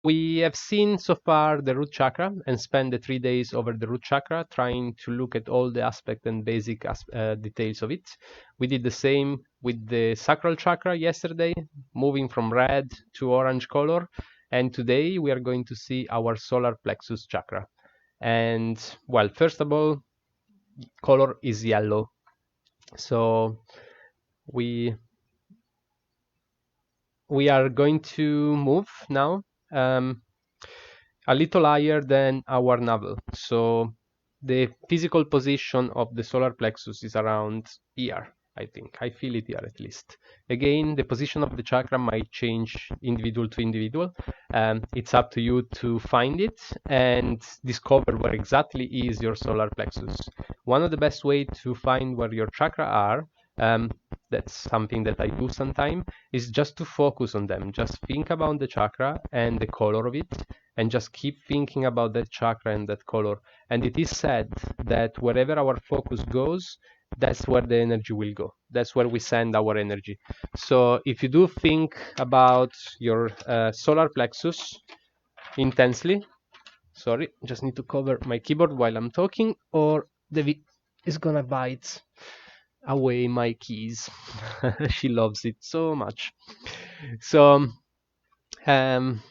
we have seen so far the root chakra and spent the 3 days over the root chakra trying to look at all the aspect and basic details of it. We did the same with the sacral chakra yesterday, moving from red to orange color, and today we are going to see our solar plexus chakra. And well, first of all, color is yellow, so we are going to move now a little higher than our navel. So the physical position of the solar plexus is around here, I think. I feel it here at least. Again, the position of the chakra might change individual to individual. It's up to you to find it and discover where exactly is your solar plexus. One of the best way to find where your chakra are, that's something that I do sometimes, is just to focus on them. Just think about the chakra and the color of it, and just keep thinking about that chakra and that color. And it is said that wherever our focus goes, that's where the energy will go. That's where we send our energy. So if you do think about your solar plexus intensely, sorry, just need to cover my keyboard while I'm talking, or Devi is gonna bite away my keys. She loves it so much. So um,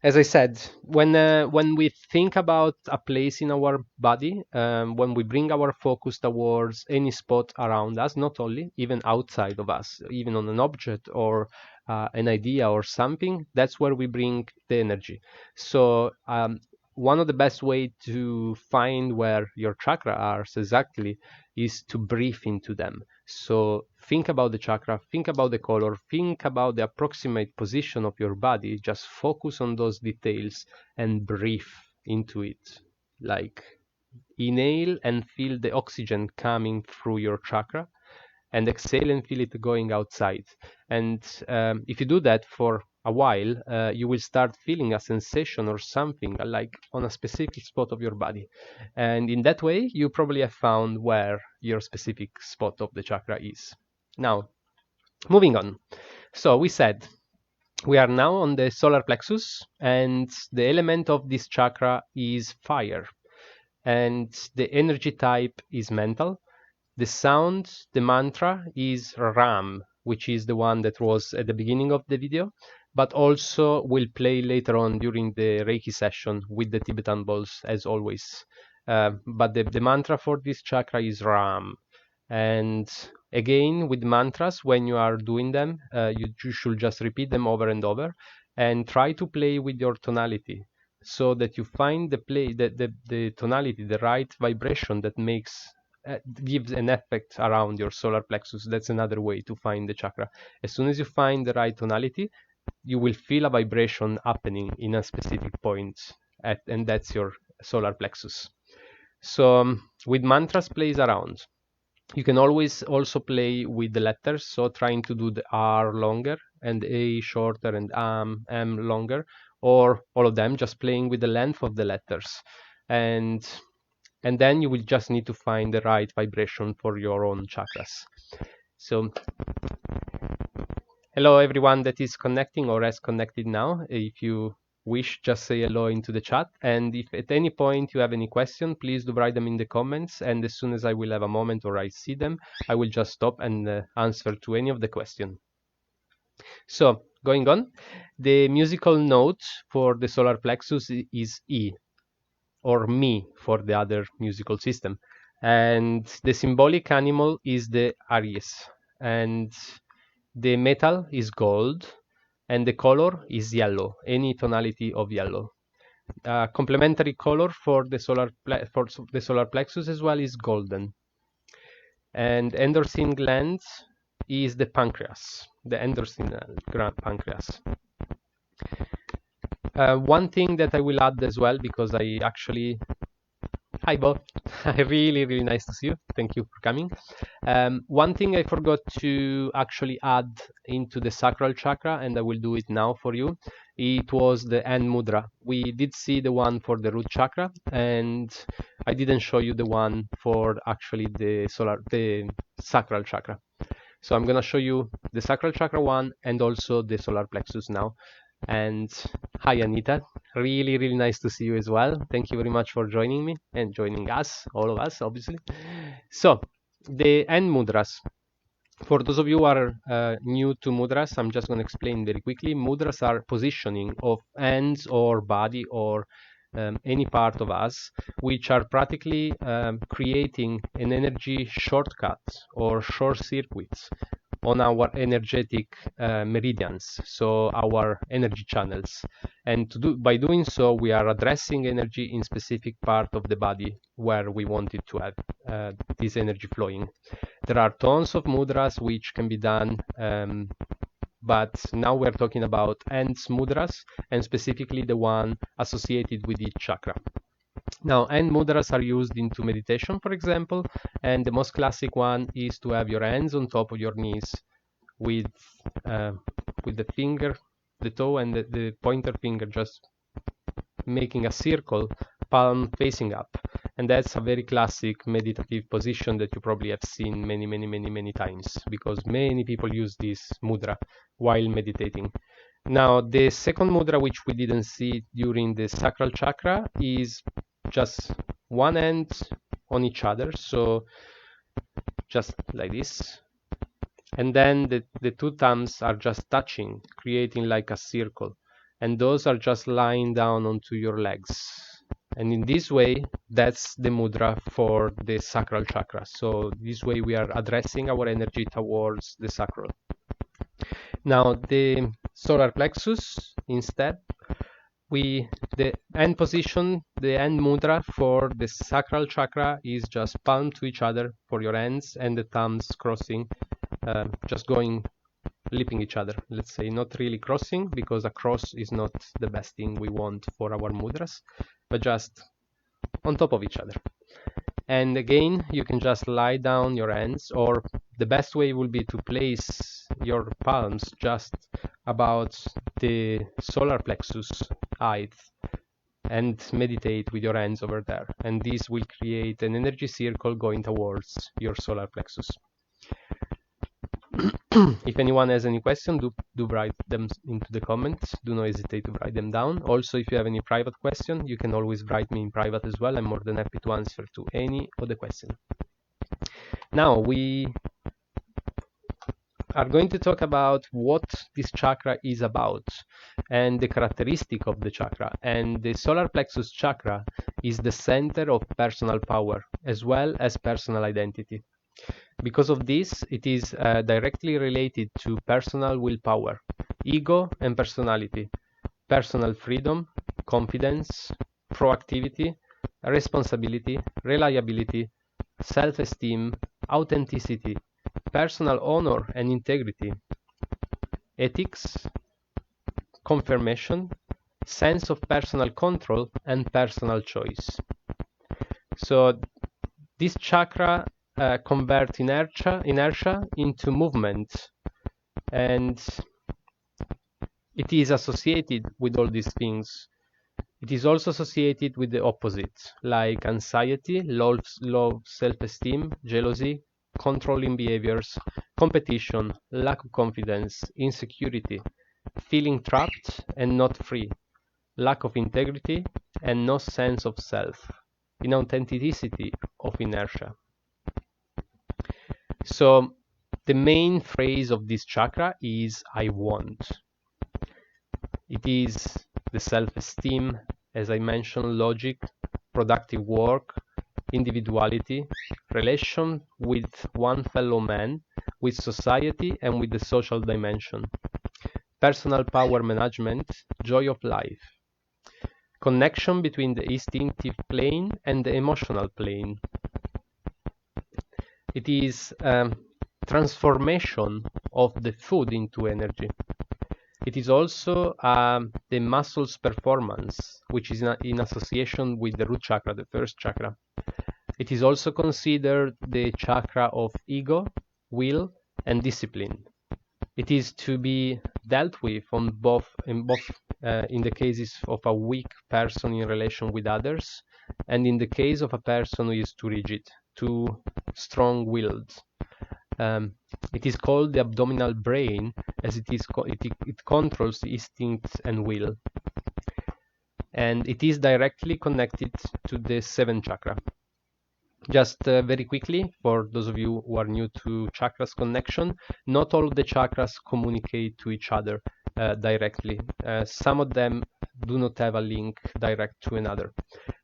as I said, when we think about a place in our body, when we bring our focus towards any spot around us, not only, even outside of us, even on an object or an idea or something, that's where we bring the energy. So one of the best way to find where your chakra are exactly is to breathe into them. So think about the chakra, think about the color, think about the approximate position of your body, just focus on those details and breathe into it. Like inhale and feel the oxygen coming through your chakra, and exhale and feel it going outside. And if you do that for a while, you will start feeling a sensation or something like on a specific spot of your body. And in that way, you probably have found where your specific spot of the chakra is. Now, moving on. So we said we are now on the solar plexus, and the element of this chakra is fire, and the energy type is mental. The sound, the mantra is Ram, which is the one that was at the beginning of the video, but also will play later on during the Reiki session with the Tibetan bowls, as always. But the mantra for this chakra is Ram. And again, with mantras, when you are doing them, you should just repeat them over and over and try to play with your tonality so that you find the tonality, the right vibration that gives an effect around your solar plexus. That's another way to find the chakra. As soon as you find the right tonality, you will feel a vibration happening in a specific point, and that's your solar plexus. So with mantras, plays around. You can always also play with the letters, so trying to do the R longer and A shorter and M longer, or all of them, just playing with the length of the letters. And then you will just need to find the right vibration for your own chakras. So hello everyone that is connecting or has connected now. If you wish, just say hello into the chat, and if at any point you have any question, please do write them in the comments, and as soon as I will have a moment or I see them, I will just stop and answer to any of the question. So going on, the musical note for the solar plexus is E, or Mi for the other musical system, and the symbolic animal is the Aries, and the metal is gold, and the color is yellow, any tonality of yellow. Complementary color for the solar plexus as well is golden. And endocrine gland is the pancreas, the endocrine pancreas. One thing that I will add as well, because I actually... Hi, Bo. Really, really nice to see you. Thank you for coming. One thing I forgot to actually add into the sacral chakra, and I will do it now for you, it was the hand mudra. We did see the one for the root chakra, and I didn't show you the one for actually the sacral chakra. So I'm going to show you the sacral chakra one and also the solar plexus now. And hi, Anita. Really, really nice to see you as well. Thank you very much for joining me and joining us, all of us, obviously. So, the end mudras. For those of you who are new to mudras, I'm just going to explain very quickly. Mudras are positioning of hands or body or any part of us, which are practically creating an energy shortcut or short circuits on our energetic meridians, so our energy channels. And by doing so, we are addressing energy in specific part of the body where we want it to have this energy flowing. There are tons of mudras which can be done, but now we're talking about hands mudras, and specifically the one associated with each chakra. Now, hand mudras are used into meditation, for example, and the most classic one is to have your hands on top of your knees with the finger, the toe, and the pointer finger just making a circle, palm facing up. And that's a very classic meditative position that you probably have seen many times, because many people use this mudra while meditating. Now, the second mudra, which we didn't see during the sacral chakra, is just one hand on each other, so just like this. And then the two thumbs are just touching, creating like a circle. And those are just lying down onto your legs. And in this way, that's the mudra for the sacral chakra. So this way we are addressing our energy towards the sacral. Now, the solar plexus, instead, the end position, the end mudra for the sacral chakra is just palm to each other for your hands and the thumbs crossing, just going, lipping each other, let's say, not really crossing, because a cross is not the best thing we want for our mudras, but just on top of each other. And again, you can just lie down your hands, or the best way will be to place your palms just about the solar plexus height and meditate with your hands over there. And this will create an energy circle going towards your solar plexus. If anyone has any question, do write them into the comments. Do not hesitate to write them down. Also, if you have any private question, you can always write me in private as well. I'm more than happy to answer to any of the questions. Now, we are going to talk about what this chakra is about and the characteristic of the chakra. And the solar plexus chakra is the center of personal power as well as personal identity. Because of this, it is directly related to personal willpower, ego and personality, personal freedom, confidence, proactivity, responsibility, reliability, self-esteem, authenticity, personal honor and integrity, ethics, confirmation, sense of personal control, and personal choice. So this chakra convert inertia into movement, and it is associated with all these things. It is also associated with the opposite, like anxiety, low self-esteem, jealousy, controlling behaviors, competition, lack of confidence, insecurity, feeling trapped and not free, lack of integrity and no sense of self, inauthenticity of inertia. So the main phrase of this chakra is I want. It is the self-esteem, as I mentioned, logic, productive work, individuality, relation with one fellow man, with society and with the social dimension, personal power management, joy of life, connection between the instinctive plane and the emotional plane. It is transformation of the food into energy. It is also the muscles performance, which is in association with the root chakra, the first chakra. It is also considered the chakra of ego, will, and discipline. It is to be dealt with in the cases of a weak person in relation with others, and in the case of a person who is too rigid, too strong-willed. It is called the abdominal brain, as it controls instincts and will, and it is directly connected to the seventh chakra. Just very quickly, for those of you who are new to chakras connection, not all of the chakras communicate to each other directly. Some of them do not have a link direct to another.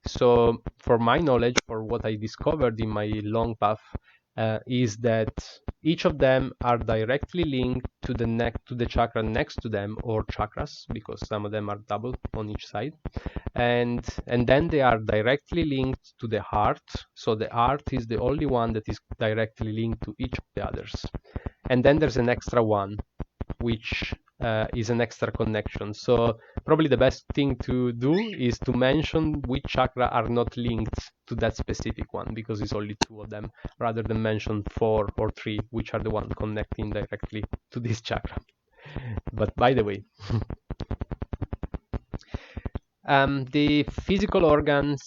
So for my knowledge, for what I discovered in my long path, is that each of them are directly linked to the chakra next to them, or chakras, because some of them are double on each side, and then they are directly linked to the heart. So the heart is the only one that is directly linked to each of the others, and then there's an extra one, which is an extra connection. So probably the best thing to do is to mention which chakra are not linked to that specific one, because it's only two of them, rather than mention 4 or 3, which are the ones connecting directly to this chakra. But by the way, the physical organs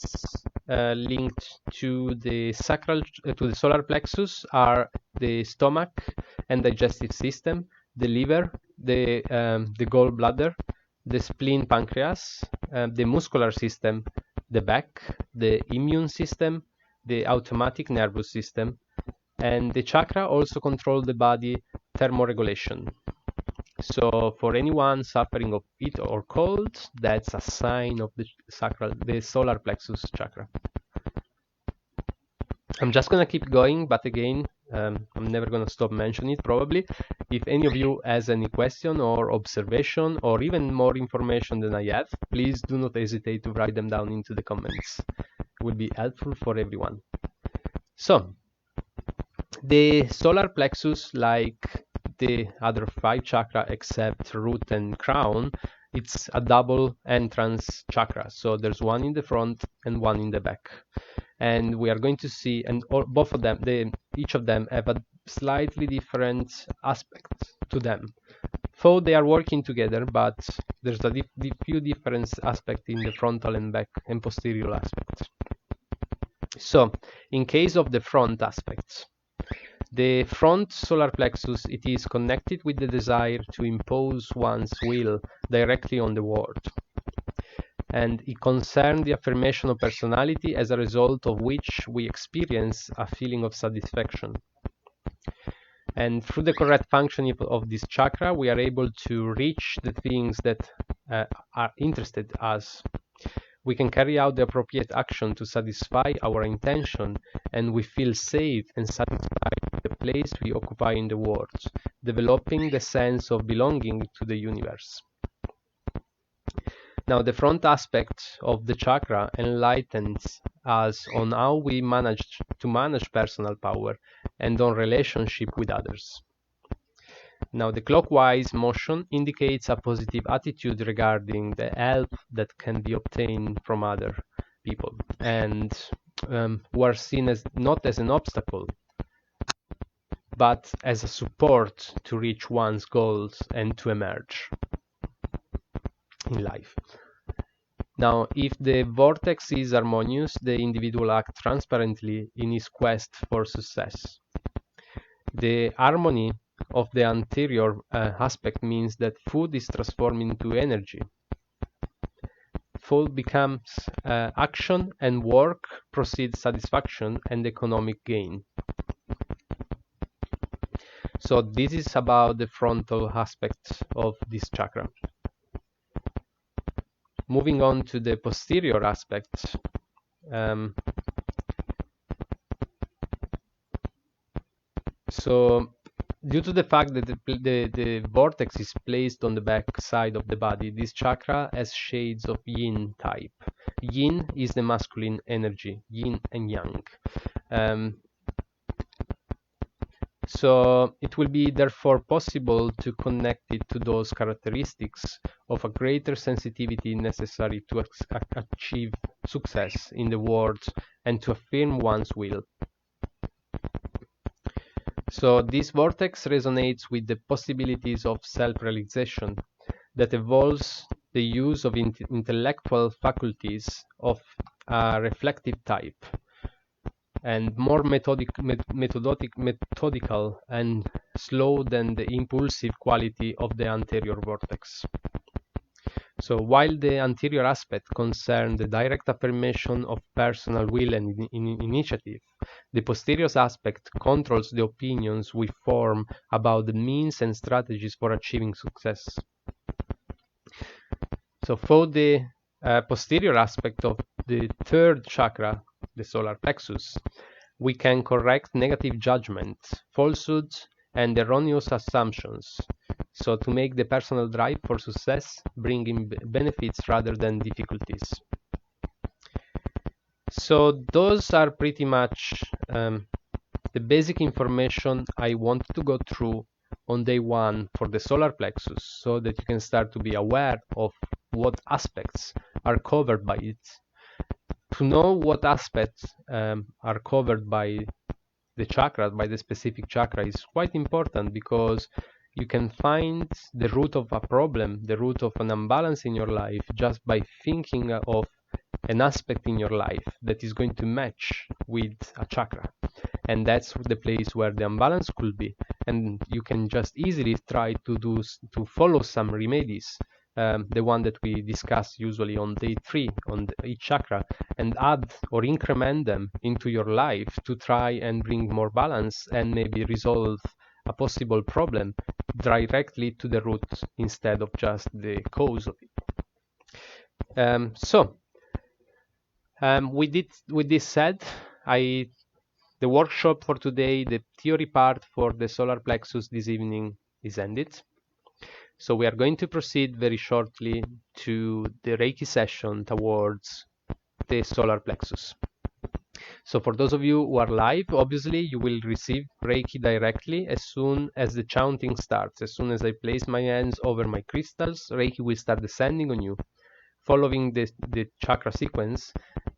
linked to the solar plexus are the stomach and digestive system, the liver, the gallbladder, the spleen, pancreas, the muscular system, the back, the immune system, the automatic nervous system, and the chakra also control the body thermoregulation. So for anyone suffering of heat or cold, that's a sign of the solar plexus chakra. I'm just gonna keep going, but again, I'm never gonna stop mentioning it probably. If any of you has any question or observation or even more information than I have, please do not hesitate to write them down into the comments. It would be helpful for everyone. So, the solar plexus, like the other 5 chakra except root and crown, it's a double entrance chakra. So there's one in the front and one in the back. And we are going to see, and both of them, each of them have a slightly different aspect to them. Though they are working together, but there's a few different aspects in the frontal and back and posterior aspects. So, in case of the front aspects, the front solar plexus, it is connected with the desire to impose one's will directly on the world. And it concerns the affirmation of personality, as a result of which we experience a feeling of satisfaction. And through the correct functioning of this chakra, we are able to reach the things that are interested us. We can carry out the appropriate action to satisfy our intention, and we feel safe and satisfied with the place we occupy in the world, developing the sense of belonging to the universe. Now, the front aspect of the chakra enlightens us on how we manage personal power and on relationship with others. Now, the clockwise motion indicates a positive attitude regarding the help that can be obtained from other people, and who are seen as not as an obstacle, but as a support to reach one's goals and to emerge in life. Now, if the vortex is harmonious, the individual acts transparently in his quest for success. The harmony of the anterior aspect means that food is transformed into energy. Food becomes action, and work proceeds satisfaction and economic gain. So this is about the frontal aspect of this chakra. Moving on to the posterior aspect, so due to the fact that the vortex is placed on the back side of the body, this chakra has shades of yin type. Yin is the masculine energy, yin and yang. So it will be therefore possible to connect it to those characteristics of a greater sensitivity necessary to achieve success in the world and to affirm one's will. So this vortex resonates with the possibilities of self-realization that involves the use of intellectual faculties of a reflective type. and more methodical and slow than the impulsive quality of the anterior vortex. So while the anterior aspect concerns the direct affirmation of personal will and initiative, the posterior aspect controls the opinions we form about the means and strategies for achieving success. So for the posterior aspect of the third chakra, the solar plexus, we can correct negative judgment, falsehoods, and erroneous assumptions, so to make the personal drive for success bringing benefits rather than difficulties. So those are pretty much the basic information I want to go through on day one for the solar plexus, so that you can start to be aware of what aspects are covered by it. To know what aspects are covered by the chakra, by the specific chakra, is quite important, because you can find the root of a problem, the root of an imbalance in your life, just by thinking of an aspect in your life that is going to match with a chakra. And that's the place where the imbalance could be. And you can just easily try to follow some remedies, the one that we discuss usually on day 3 on each chakra, and add or increment them into your life to try and bring more balance and maybe resolve a possible problem directly to the root instead of just the cause of it. With this said, the workshop for today, the theory part for the solar plexus this evening is ended. So we are going to proceed very shortly to the Reiki session towards the solar plexus. So for those of you who are live, obviously you will receive Reiki directly as soon as the chanting starts. As soon as I place my hands over my crystals, Reiki will start descending on you. Following the chakra sequence,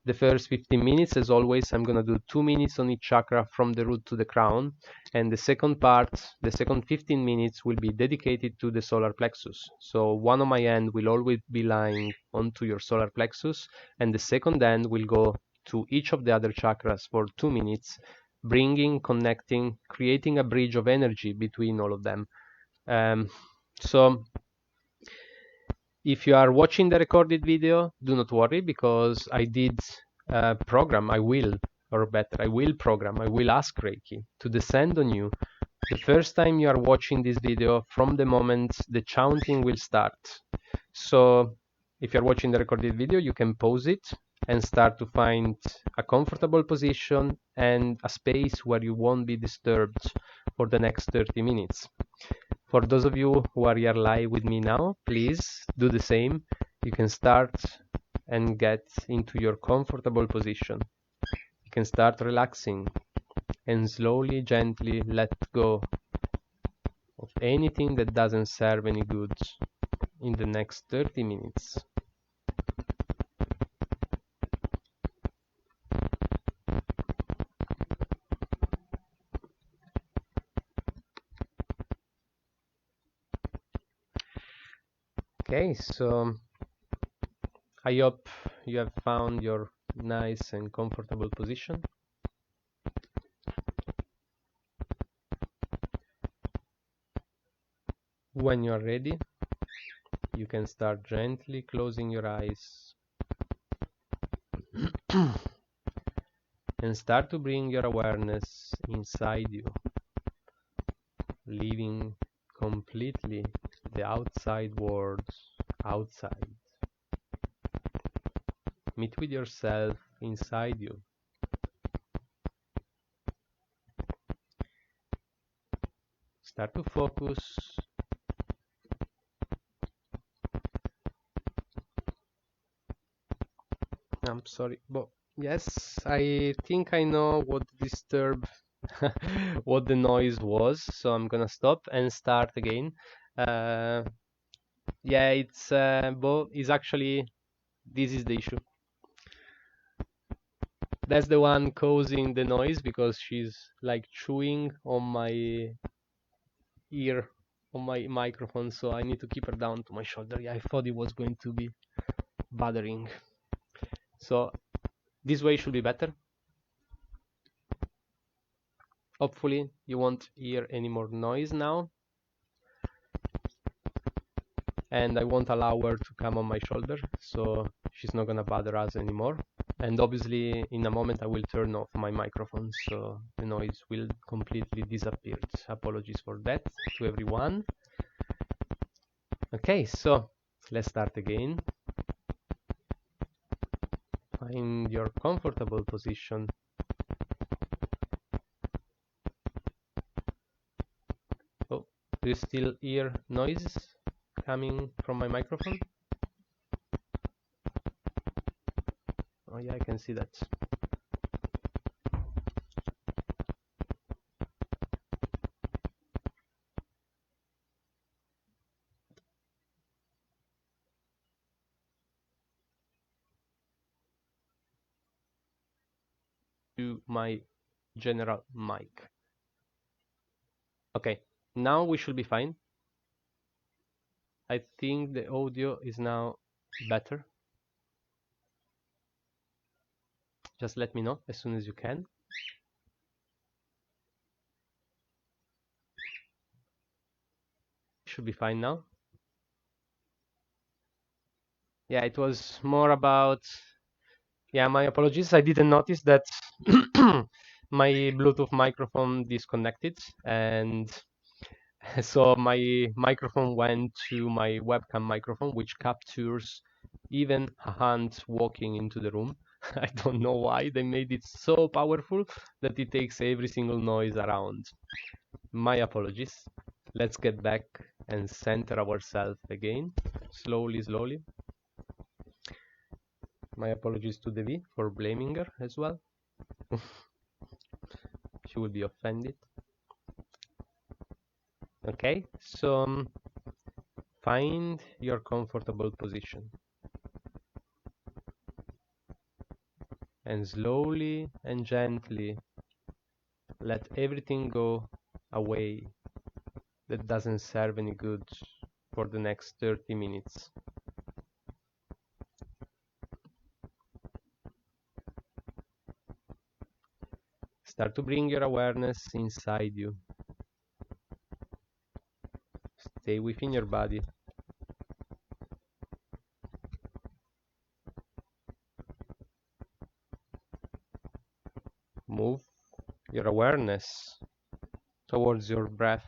the first 15 minutes, as always, I'm going to do 2 minutes on each chakra from the root to the crown. And the second part, the second 15 minutes, will be dedicated to the solar plexus. So one of my hand will always be lying onto your solar plexus, and the second hand will go to each of the other chakras for 2 minutes, bringing, connecting, creating a bridge of energy between all of them. So if you are watching the recorded video, do not worry, because I did program, I will ask Reiki to descend on you the first time you are watching this video from the moment the chanting will start. So if you're watching the recorded video, you can pause it and start to find a comfortable position and a space where you won't be disturbed for the next 30 minutes. For those of you who are here live with me now, please do the same. You can start and get into your comfortable position. You can start relaxing and slowly, gently let go of anything that doesn't serve any good in the next 30 minutes. Okay, so I hope you have found your nice and comfortable position. When you are ready, you can start gently closing your eyes and start to bring your awareness inside you, leaving completely the outside world outside. Meet with yourself inside you. Start to focus I'm sorry, but yes, I think I know what disturbed what the noise was, so I'm gonna stop and start again. Yeah, it's actually, this is the issue. That's the one causing the noise, because she's like chewing on my ear, on my microphone, so I need to keep her down to my shoulder. Yeah, I thought it was going to be bothering. So this way should be better. Hopefully you won't hear any more noise now, and I won't allow her to come on my shoulder, so she's not gonna bother us anymore. And obviously in a moment I will turn off my microphone, so the noise will completely disappear. Apologies for that to everyone. Okay, so let's start again. Find your comfortable position. Oh, do you still hear noises coming from my microphone? Oh yeah, I can see that. To my general mic. Okay, now we should be fine. I think the audio is now better. Just let me know as soon as you can. Should be fine now. Yeah, it was more about, yeah, my apologies. I didn't notice that my Bluetooth microphone disconnected, and so my microphone went to my webcam microphone, which captures even a hand walking into the room. I don't know why they made it so powerful that it takes every single noise around. My apologies. Let's get back and center ourselves again, slowly, slowly. My apologies to Devi for blaming her as well. She will be offended. Okay, so find your comfortable position. And slowly and gently let everything go away that doesn't serve any good for the next 30 minutes. Start to bring your awareness inside you. Stay within your body. Move your awareness towards your breath.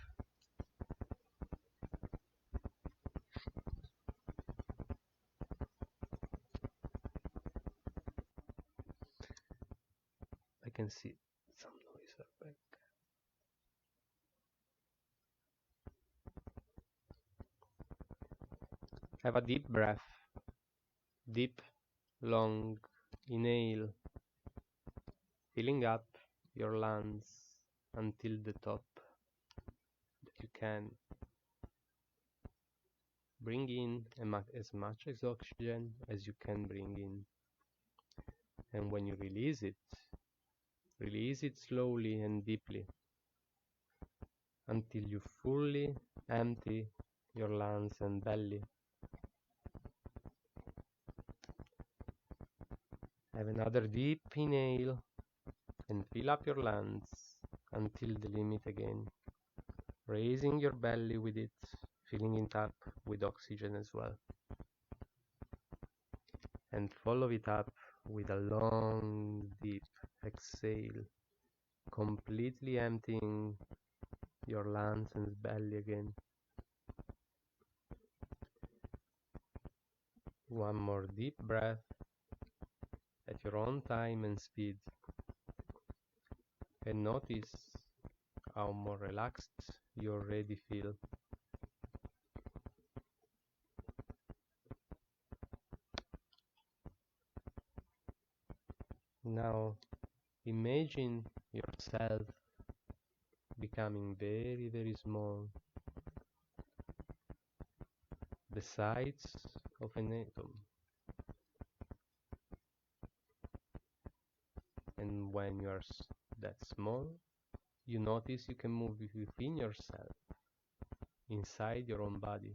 I can see some noise back. Have a deep breath. Deep, long inhale, filling up your lungs until the top that you can. Bring in as much as oxygen as you can bring in. And when you release it slowly and deeply until you fully empty your lungs and belly. Have another deep inhale and fill up your lungs until the limit again, raising your belly with it, filling it up with oxygen as well. And follow it up with a long, deep exhale, completely emptying your lungs and belly again. One more deep breath at your own time and speed. And notice how more relaxed you already feel. Now imagine yourself becoming very, very small, the size of an atom. And when you are that small, you notice you can move within yourself, inside your own body.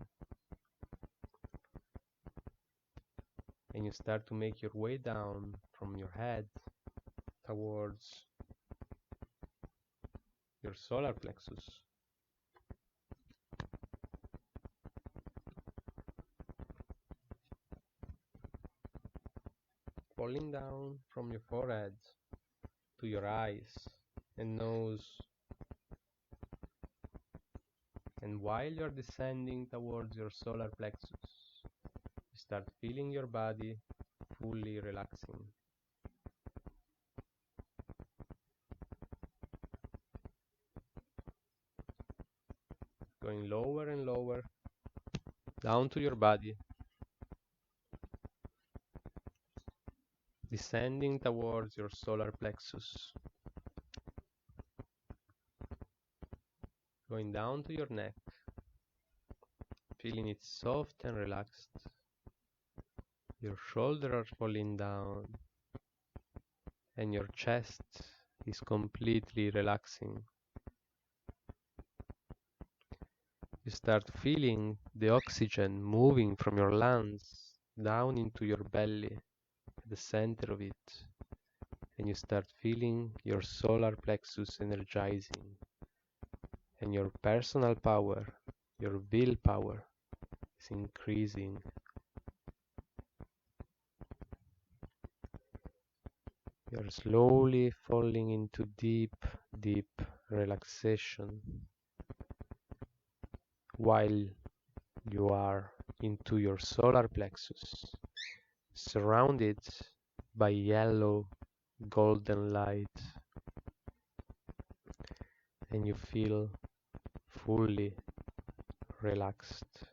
And you start to make your way down from your head towards your solar plexus. Falling down from your forehead to your eyes and nose. And while you're descending towards your solar plexus, you start feeling your body fully relaxing. Going lower and lower down to your body, descending towards your solar plexus, going down to your neck, feeling it soft and relaxed. Your shoulders are falling down and your chest is completely relaxing. You start feeling the oxygen moving from your lungs down into your belly, at the center of it, and you start feeling your solar plexus energizing, and your personal power, your willpower is increasing. You're slowly falling into deep, deep relaxation while you are into your solar plexus, surrounded by yellow golden light, and you feel fully relaxed.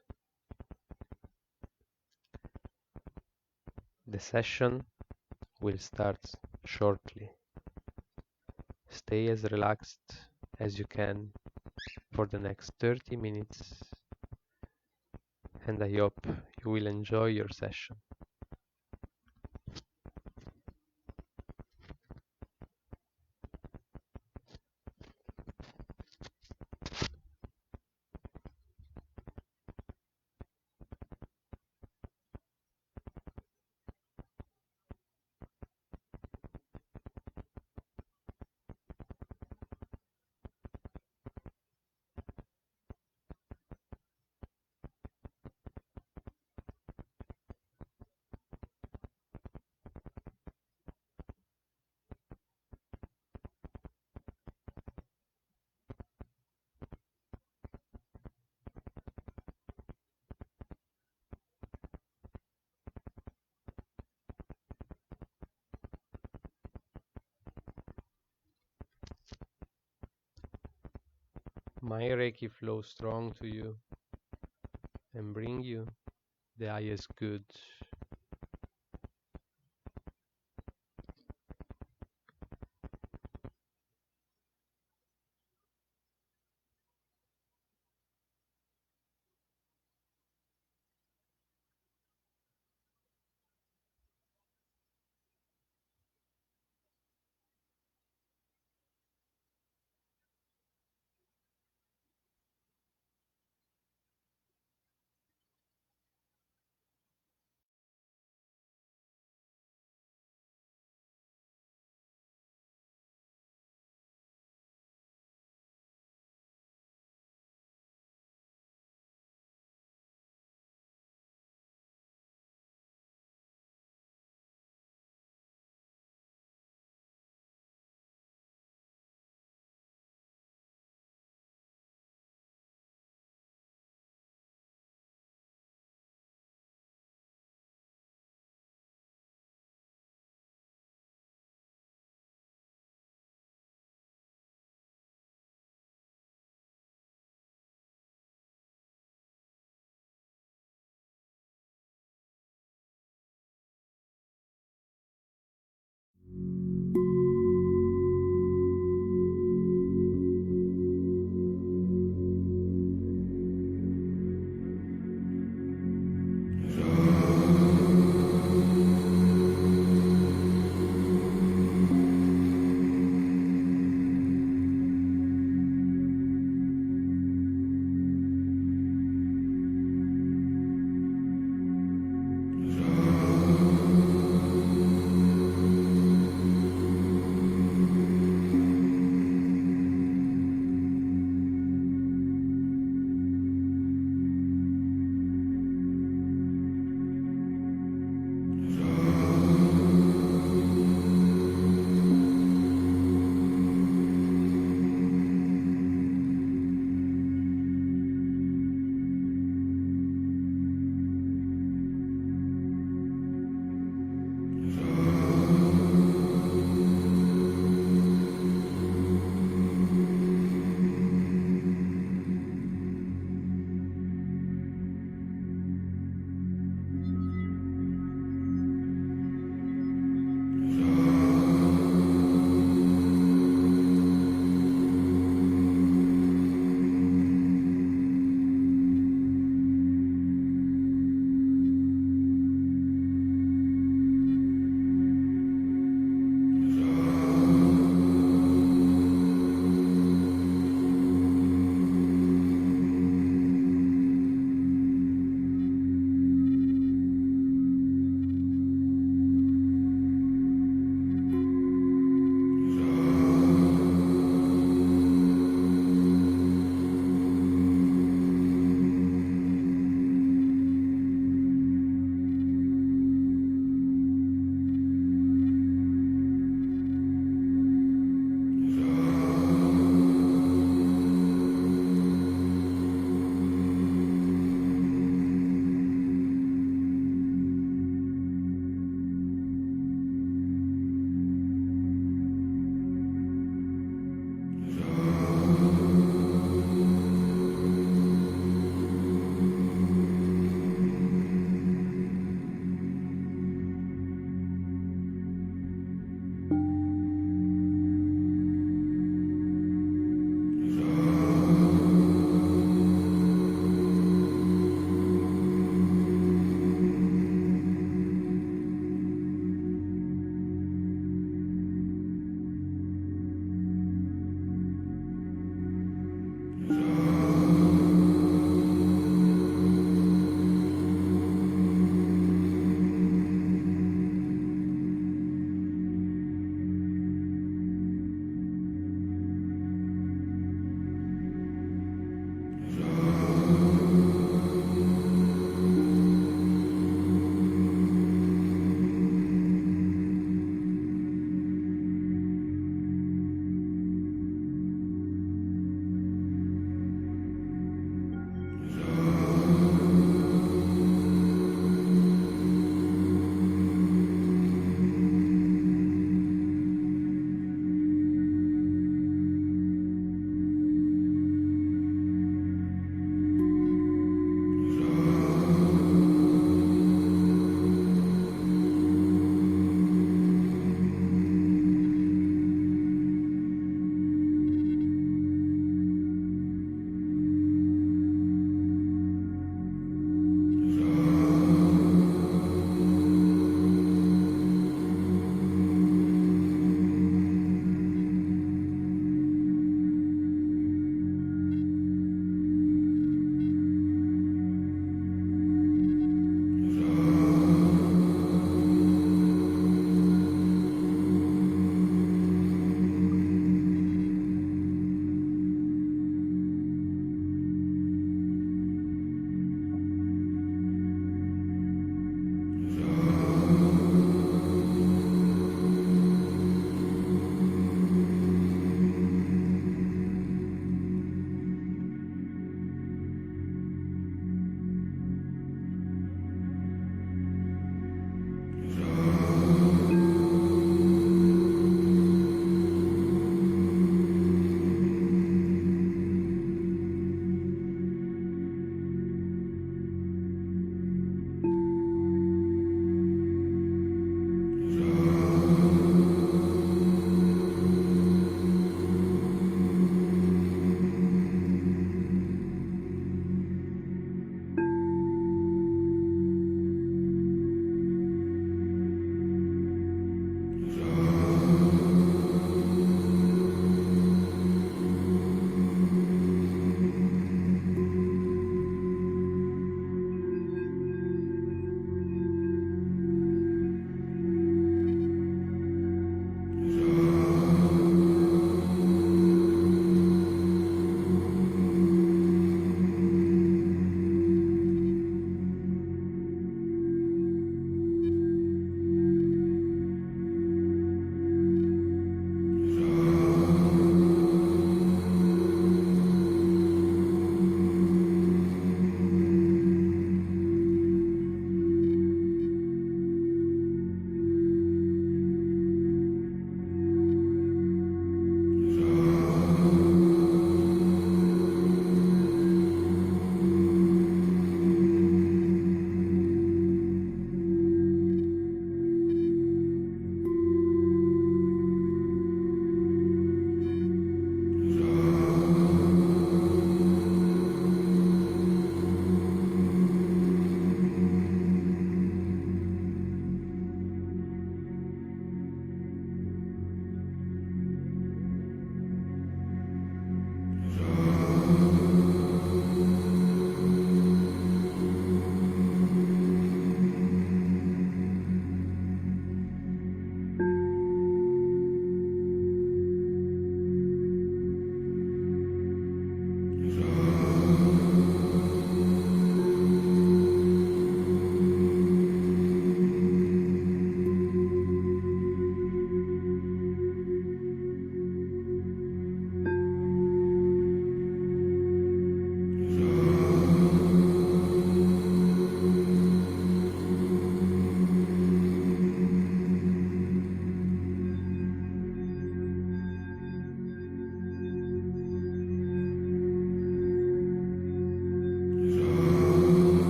The session will start shortly. Stay as relaxed as you can for the next 30 minutes, and I hope you will enjoy your session. My Reiki flows strong to you and bring you the highest good.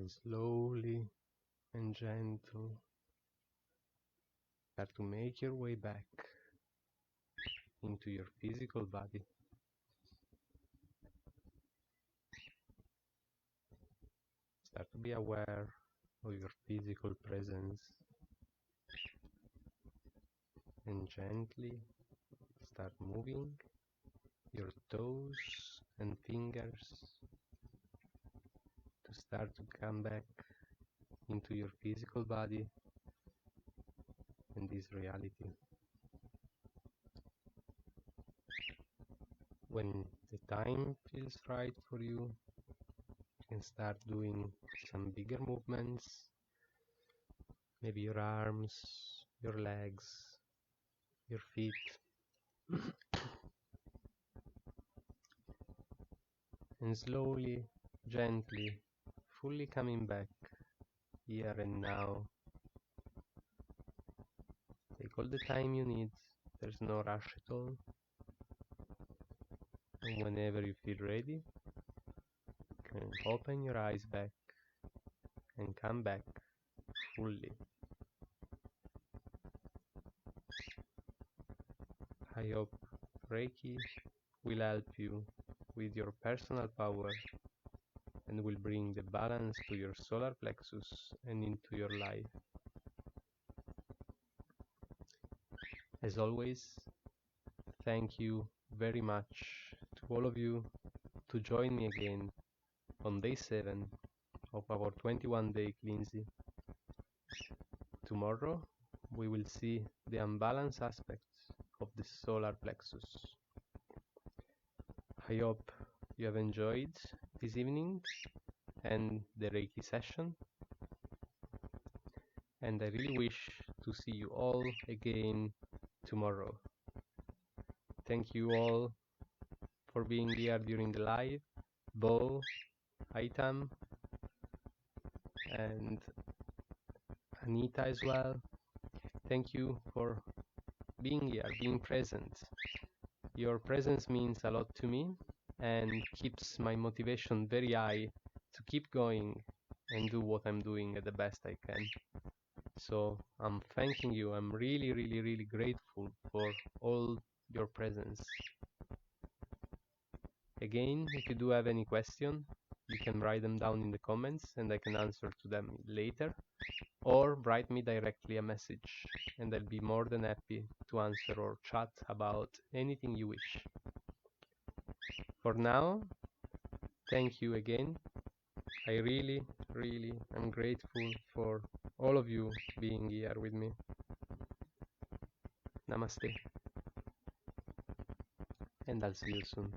And slowly and gentle start to make your way back into your physical body. Start to be aware of your physical presence and gently start moving your toes and fingers to start to come back into your physical body and this reality. When the time feels right for you, you can start doing some bigger movements, maybe your arms, your legs, your feet, and slowly, gently, fully coming back here and now. Take all the time you need, there's no rush at all. And whenever you feel ready, you can open your eyes back and come back fully. I hope Reiki will help you with your personal power and will bring the balance to your solar plexus and into your life. As always, thank you very much to all of you to join me again on day 7 of our 21-day cleansing. Tomorrow we will see the unbalanced aspects of the solar plexus. I hope you have enjoyed this evening and the Reiki session, and I really wish to see you all again tomorrow. Thank you all for being here during the live, Bo, Aitam, and Anita as well. Thank you for being here, being present. Your presence means a lot to me and keeps my motivation very high to keep going and do what I'm doing at the best I can. So I'm thanking you. I'm really, really, really grateful for all your presence. Again, if you do have any question, you can write them down in the comments and I can answer to them later, or write me directly a message and I'll be more than happy to answer or chat about anything you wish. For now, thank you again. I really, really am grateful for all of you being here with me. Namaste, and I'll see you soon.